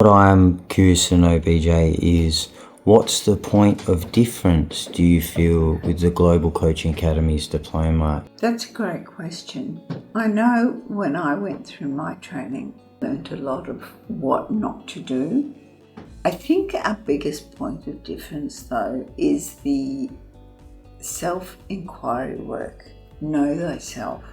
I'm curious to know, BJ, is what's the point of difference, do you feel, with the Global Coaching Academy's diploma? That's a great question. I know when I went through my training, I learned a lot of what not to do. I think our biggest point of difference, though, is the self-inquiry work. Know thyself.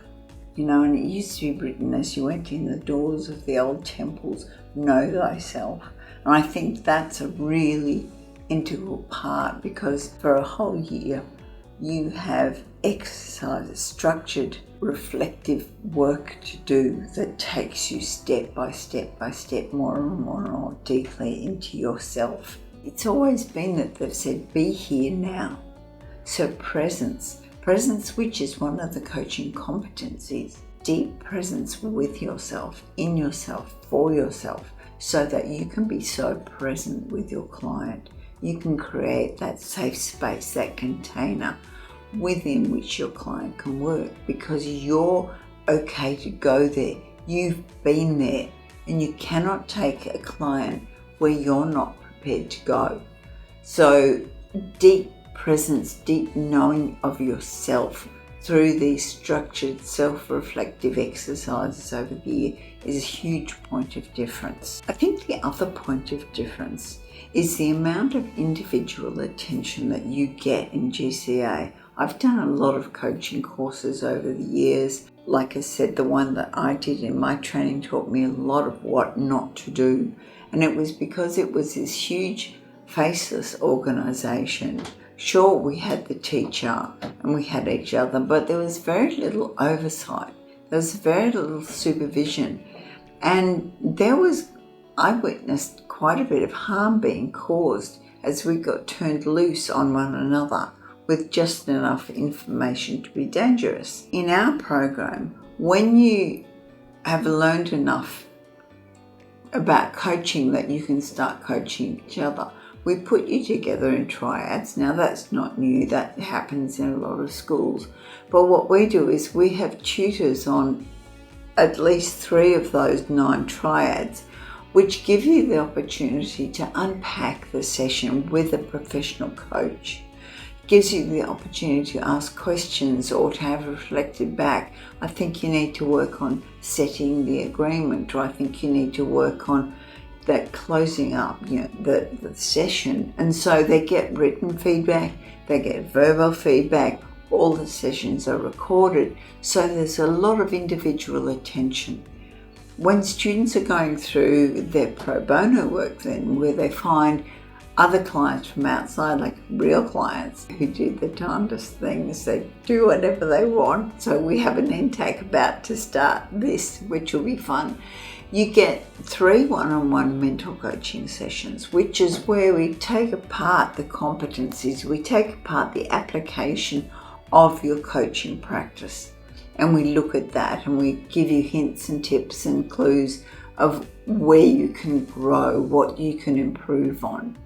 And it used to be written as you went in the doors of the old temples, know thyself. And I think that's a really integral part, because for a whole year you have exercises, structured, reflective work to do that takes you step by step by step, more and more and more deeply into yourself. It's always been that they've said, be here now. So presence, which is one of the coaching competencies, deep presence with yourself, in yourself, for yourself, so that you can be so present with your client. You can create that safe space, that container within which your client can work, because you're okay to go there. You've been there, and you cannot take a client where you're not prepared to go. So deep presence, deep knowing of yourself through these structured self-reflective exercises over the year is a huge point of difference. I think the other point of difference is the amount of individual attention that you get in GCA. I've done a lot of coaching courses over the years. Like I said, the one that I did in my training taught me a lot of what not to do. And it was because it was this huge faceless organisation. Sure, we had the teacher and we had each other, but there was very little oversight. There was very little supervision. And I witnessed quite a bit of harm being caused as we got turned loose on one another with just enough information to be dangerous. In our program, when you have learned enough about coaching that you can start coaching each other, we put you together in triads. Now that's not new, that happens in a lot of schools. But what we do is we have tutors on at least 3 of those 9 triads, which give you the opportunity to unpack the session with a professional coach. It gives you the opportunity to ask questions or to have reflected back. I think you need to work on setting the agreement, or I think you need to work on that closing up, the session. And so they get written feedback, they get verbal feedback, all the sessions are recorded. So there's a lot of individual attention. When students are going through their pro bono work then, where they find other clients from outside, like real clients who do the darndest things, they do whatever they want. So we have an intake about to start this, which will be fun. You get 3 one-on-one mental coaching sessions, which is where we take apart the competencies, we take apart the application of your coaching practice. And we look at that and we give you hints and tips and clues of where you can grow, what you can improve on.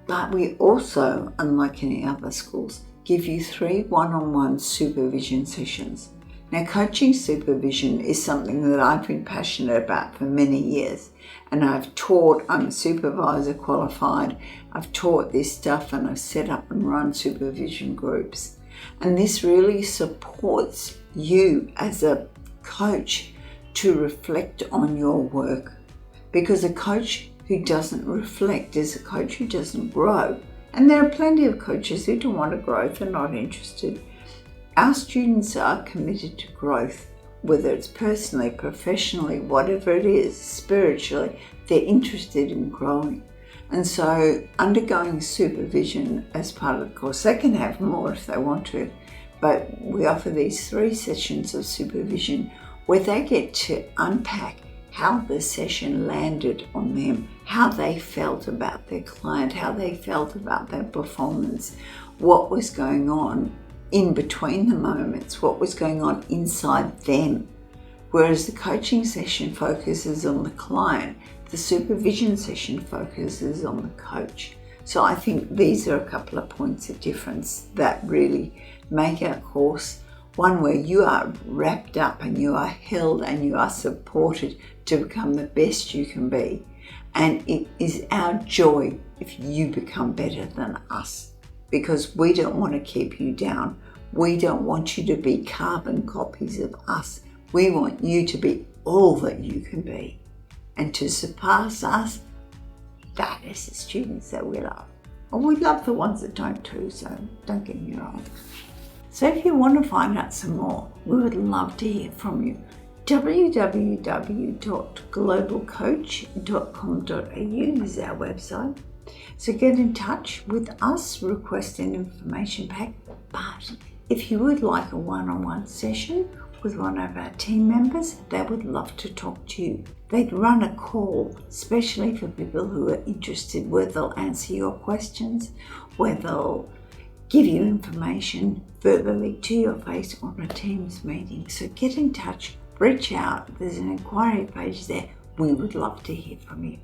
But we also, unlike any other schools, give you 3 one-on-one supervision sessions. Now, coaching supervision is something that I've been passionate about for many years. And I've taught, I'm a supervisor qualified, I've taught this stuff and I've set up and run supervision groups. And this really supports you as a coach to reflect on your work. Because a coach who doesn't reflect is a coach who doesn't grow. And there are plenty of coaches who don't want to grow, they're not interested. Our students are committed to growth, whether it's personally, professionally, whatever it is, spiritually, they're interested in growing. And so undergoing supervision as part of the course, they can have more if they want to, but we offer these 3 sessions of supervision where they get to unpack how the session landed on them, how they felt about their client, how they felt about their performance, what was going on in between the moments, what was going on inside them. Whereas the coaching session focuses on the client, the supervision session focuses on the coach. So I think these are a couple of points of difference that really make our course one where you are wrapped up and you are held and you are supported to become the best you can be. And it is our joy if you become better than us, because we don't want to keep you down. We don't want you to be carbon copies of us. We want you to be all that you can be. And to surpass us, that is the students that we love. And we love the ones that don't too, so don't get me wrong. So if you want to find out some more, we would love to hear from you. www.globalcoach.com.au is our website. So get in touch with us, request an information pack. But if you would like a one-on-one session with one of our team members, they would love to talk to you. They'd run a call, especially for people who are interested, where they'll answer your questions, where they'll give you information verbally to your face on a Teams meeting. So get in touch, reach out. There's an inquiry page there. We would love to hear from you.